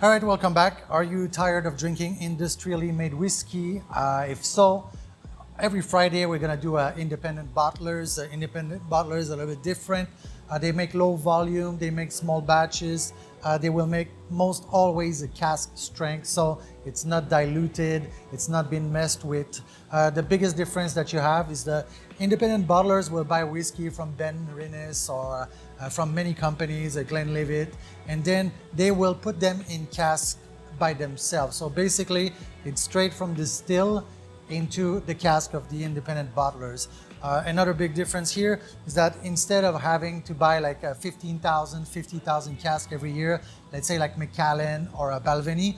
All right, welcome back. Are you tired of drinking industrially made whiskey? If so, every Friday we're gonna do independent bottlers. Independent bottlers are a little bit different. They make low volume, they make small batches. They will make most always a cask strength, so it's not diluted, it's not been messed with. The biggest difference that you have is the independent bottlers will buy whiskey from Benrinnes or from many companies, Glenlivet, and then they will put them in casks by themselves. So basically, it's straight from the still into the cask of the independent bottlers. Another big difference here is that instead of having to buy like a 15,000, 50,000 cask every year, let's say like Macallan or a Balvenie,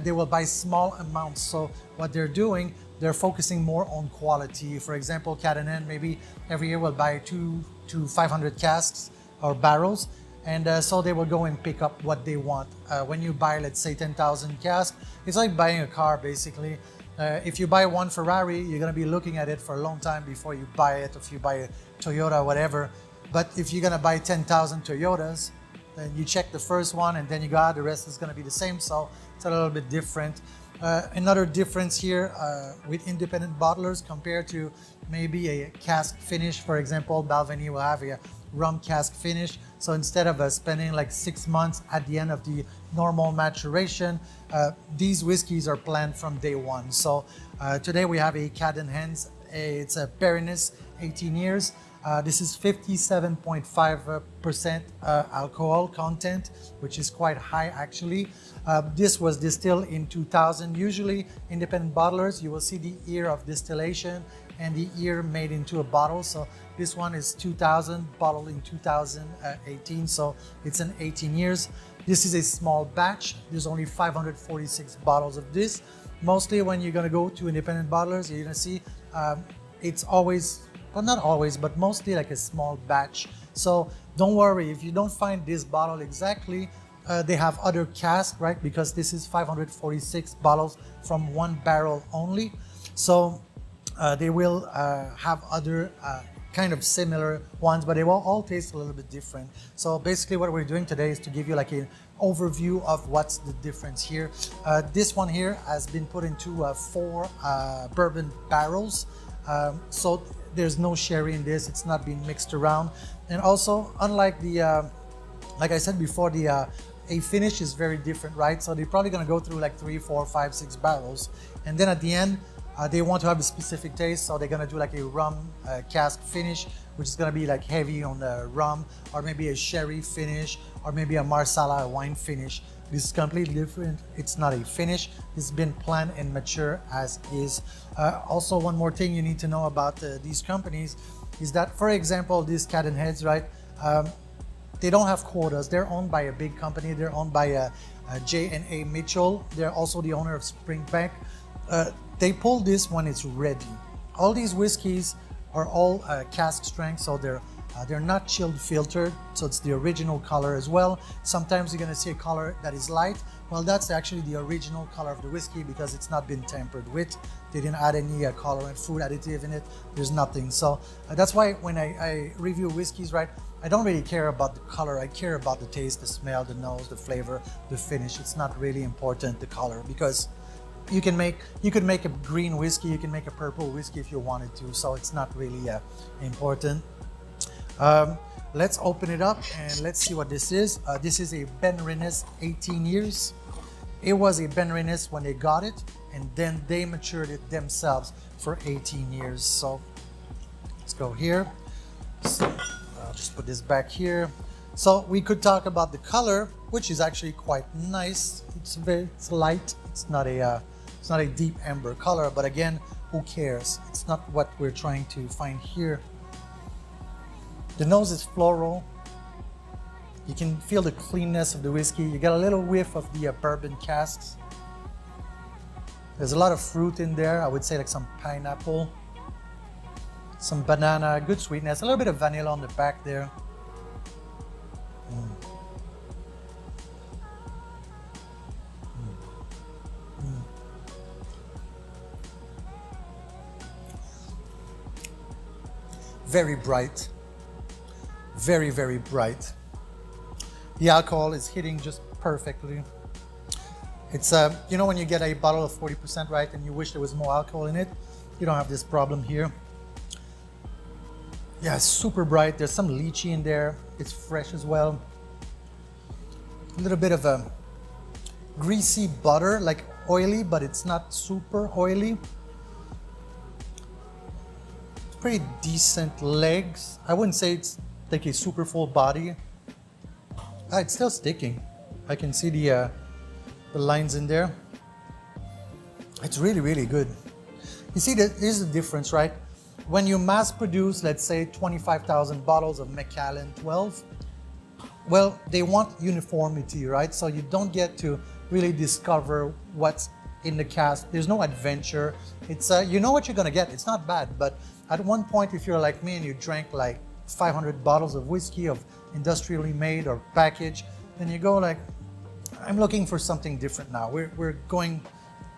they will buy small amounts. So what they're doing, they're focusing more on quality. For example, Cadenhead maybe every year will buy 200 to 500 casks or barrels, and so they will go and pick up what they want. When you buy, let's say 10,000 casks, it's like buying a car basically. If you buy one Ferrari, you're going to be looking at it for a long time before you buy it. If you buy a Toyota, whatever. But if you're going to buy 10,000 Toyotas, then you check the first one and then you got the rest is going to be the same. So it's a little bit different. Another difference here with independent bottlers compared to maybe a cask finish. For example, Balvenie will have a rum cask finish. So instead of spending like 6 months at the end of the normal maturation, these whiskeys are planned from day one. So today we have a Cadenhead. It's a Benrinnes, 18 years. This is 57.5% alcohol content, which is quite high actually. This was distilled in 2000. Usually independent bottlers, you will see the year of distillation and the year made into a bottle. So this one is 2000, bottled in 2018, so it's an 18 years. This is a small batch. There's only 546 bottles of this. Mostly when you're gonna go to independent bottlers, you're gonna see it's always, well, not always, but mostly like a small batch. So don't worry if you don't find this bottle exactly. They have other casks, right? Because this is 546 bottles from one barrel only. So they will have other kind of similar ones, but they will all taste a little bit different. So basically what we're doing today is to give you like an overview of what's the difference here. This one here has been put into 4 bourbon barrels. So there's no sherry in this, it's not being mixed around. And also, unlike the, like I said before, the a finish is very different, right? So they're probably gonna go through like 3, 4, 5, 6 barrels. And then at the end, they want to have a specific taste, so they're gonna do like a rum cask finish, which is gonna be like heavy on the rum, or maybe a sherry finish, or maybe a marsala, a wine finish. This is completely different. It's not a finish. It's been planned and mature as is. Also, one more thing you need to know about these companies is that, for example, these Cadenheads, right? They don't have quotas. They're owned by a big company. They're owned by J&A Mitchell. They're also the owner of Springbank. They pull this when it's ready. All these whiskeys are all cask strength, so they're not chilled filtered, so it's the original color as well. Sometimes you're gonna see a color that is light. Well, that's actually the original color of the whiskey because it's not been tampered with. They didn't add any colorant, food additive in it. There's nothing. So that's why when I review whiskeys, right, I don't really care about the color. I care about the taste, the smell, the nose, the flavor, the finish. It's not really important, the color, because you could make a green whiskey, you can make a purple whiskey if you wanted to, so it's not really important. Let's open it up and let's see what this is. This is a Benrinnes, 18 years. It was a Benrinnes when they got it, and then they matured it themselves for 18 years. So let's go here. So I'll just put this back here. So we could talk about the color, which is actually quite nice. It's light. It's not a deep amber color, but again, who cares? It's not what we're trying to find here. The nose is floral. You can feel the cleanness of the whiskey. You get a little whiff of the bourbon casks. There's a lot of fruit in there. I would say like some pineapple, some banana, good sweetness, a little bit of vanilla on the back there. Very bright, very, very bright. The alcohol is hitting just perfectly. It's, you know, when you get a bottle of 40%, right, and you wish there was more alcohol in it, you don't have this problem here. Yeah, it's super bright. There's some lychee in there. It's fresh as well. A little bit of a greasy butter, like oily, but it's not super oily. It's pretty decent legs. I wouldn't say it's like a super full body. It's still sticking. I can see the lines in there. It's really, really good. You see, here's the difference, right? When you mass produce, let's say 25,000 bottles of Macallan 12, well, they want uniformity, right? So you don't get to really discover what's in the cask. There's no adventure. It's, you know what you're gonna get. It's not bad, but at one point, if you're like me and you drank like 500 bottles of whiskey of industrially made or packaged, then you go like, I'm looking for something different now. We're going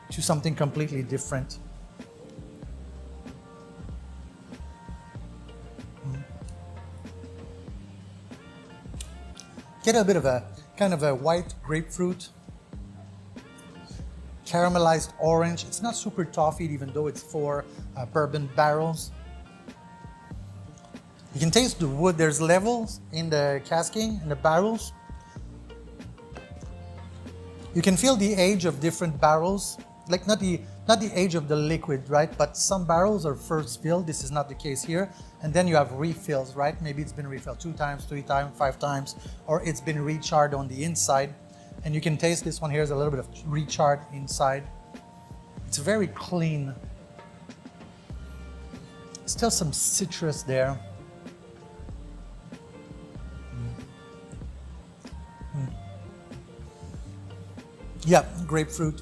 to something completely different. Get a bit of a kind of a white grapefruit, caramelized orange. It's not super toffee, even though it's 4 bourbon barrels. You can taste the wood. There's levels in the casking, in the barrels. You can feel the age of different barrels, like not the age of the liquid, right? But some barrels are first filled. This is not the case here. And then you have refills, right? Maybe it's been refilled 2 times, 3 times, 5 times, or it's been recharred on the inside. And you can taste this one here is a little bit of recharred inside. It's very clean. Still some citrus there. Yeah, grapefruit.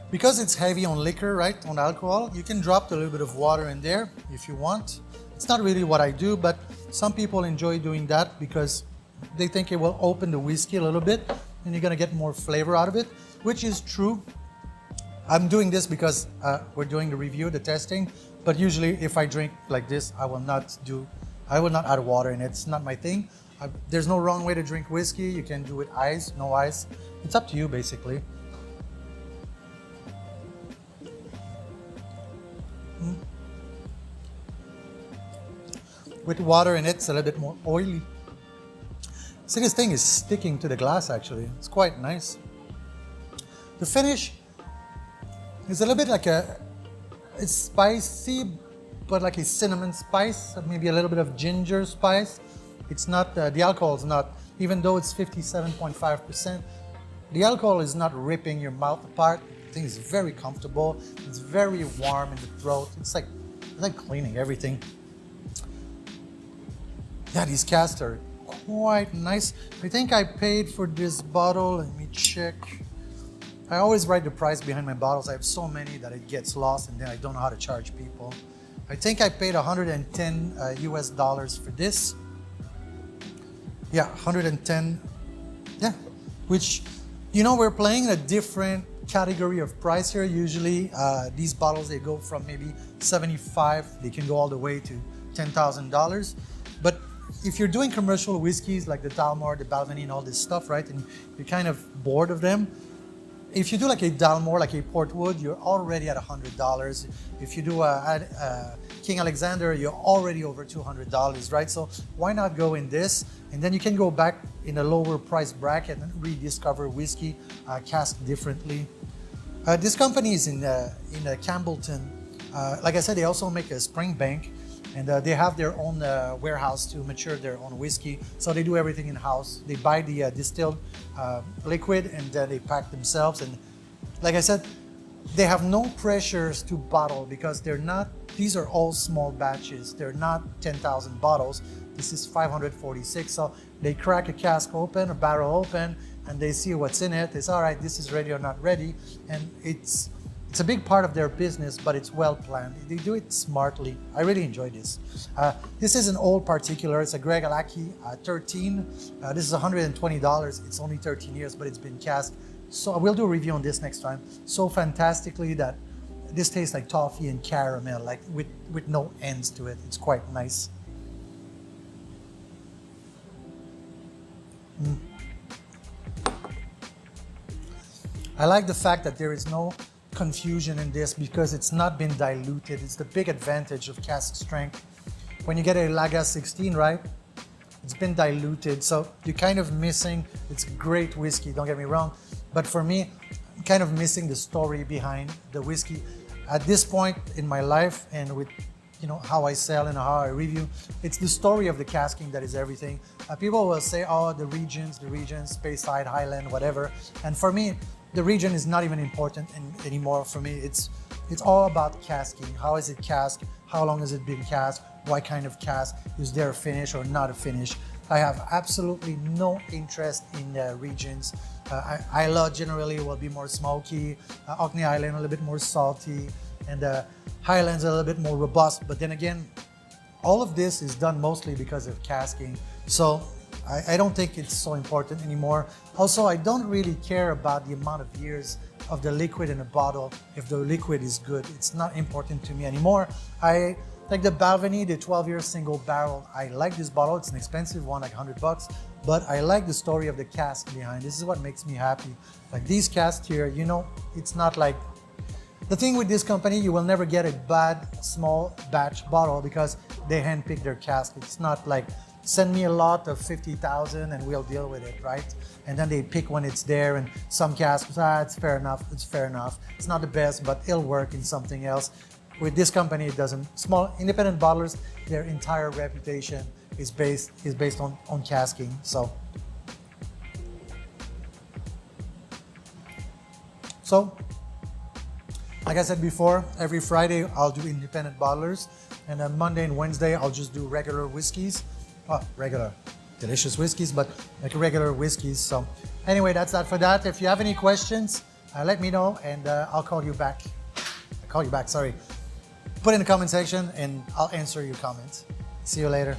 Because it's heavy on liquor, right, on alcohol, you can drop a little bit of water in there if you want. It's not really what I do, but some people enjoy doing that because they think it will open the whiskey a little bit and you're gonna get more flavor out of it, which is true. I'm doing this because we're doing the review, the testing, but usually if I drink like this, I will not add water in it. It's not my thing. There's no wrong way to drink whiskey. You can do it ice, no ice. It's up to you, basically. With water in it, it's a little bit more oily. See, this thing is sticking to the glass, actually. It's quite nice. The finish is a little bit like it's spicy, but like a cinnamon spice, maybe a little bit of ginger spice. It's not, the alcohol is not, even though it's 57.5%, the alcohol is not ripping your mouth apart. I think it's very comfortable. It's very warm in the throat. It's like cleaning everything. Yeah, these casks are quite nice. I think I paid for this bottle, let me check. I always write the price behind my bottles. I have so many that it gets lost and then I don't know how to charge people. I think I paid 110 US dollars for this. Yeah, 110, yeah, which, you know, we're playing a different category of price here. Usually these bottles, they go from maybe 75, they can go all the way to $10,000. But if you're doing commercial whiskeys like the Dalmore, the Balvenie and all this stuff, right, and you're kind of bored of them, if you do like a Dalmore, like a Portwood, you're already at $100. If you do a King Alexander, you're already over $200, right? So why not go in this? And then you can go back in a lower price bracket and rediscover whiskey cask differently. This company is in Campbellton. Like I said, they also make a Springbank, and they have their own warehouse to mature their own whiskey. So they do everything in-house. They buy the distilled liquid and they pack themselves. And like I said, they have no pressures to bottle because they're not, these are all small batches. They're not 10,000 bottles. This is 546. So they crack a cask open, a barrel open, and they see what's in it. They say, all right, this is ready or not ready. And it's a big part of their business, but it's well planned. They do it smartly. I really enjoy this. This is an old particular. It's a Greg Alaki 13. This is $120. It's only 13 years, but it's been casked. So we'll do a review on this next time. So fantastically that this tastes like toffee and caramel, like with no ends to it. It's quite nice. I like the fact that there is no confusion in this because it's not been diluted. It's the big advantage of cask strength. When you get a Lager 16, right? It's been diluted, so you're kind of missing, it's great whiskey, don't get me wrong, but for me, I'm kind of missing the story behind the whiskey. At this point in my life and with how I sell and how I review, it's the story of the casking that is everything. People will say, oh, the regions, Speyside, Highland, whatever, and for me, the region is not even important anymore for me. It's all about casking. How is it casked? How long has it been casked? What kind of cask? Is there a finish or not a finish? I have absolutely no interest in the regions. Islay generally will be more smoky, Orkney Island a little bit more salty, and Highlands a little bit more robust. But then again, all of this is done mostly because of casking. So I don't think it's so important anymore. Also, I don't really care about the amount of years of the liquid in a bottle. If the liquid is good, it's not important to me anymore. I like the Benrinnes, the 12-year single barrel. I like this bottle. It's an expensive one, like $100, but I like the story of the cask behind. This is what makes me happy. Like these casks here, it's not like, the thing with this company, you will never get a bad small batch bottle because they handpick their cask. It's not like, send me a lot of 50,000 and we'll deal with it, right? And then they pick when it's there, and some casks, it's fair enough, it's fair enough. It's not the best, but it'll work in something else. With this company, it doesn't. Small independent bottlers, their entire reputation is based on casking. So like I said before, every Friday I'll do independent bottlers, and then Monday and Wednesday I'll just do regular whiskeys. Regular, delicious whiskeys, but like regular whiskeys. So anyway, that's that for that. If you have any questions, let me know, and I'll call you back. Sorry. Put in the comment section and I'll answer your comments. See you later.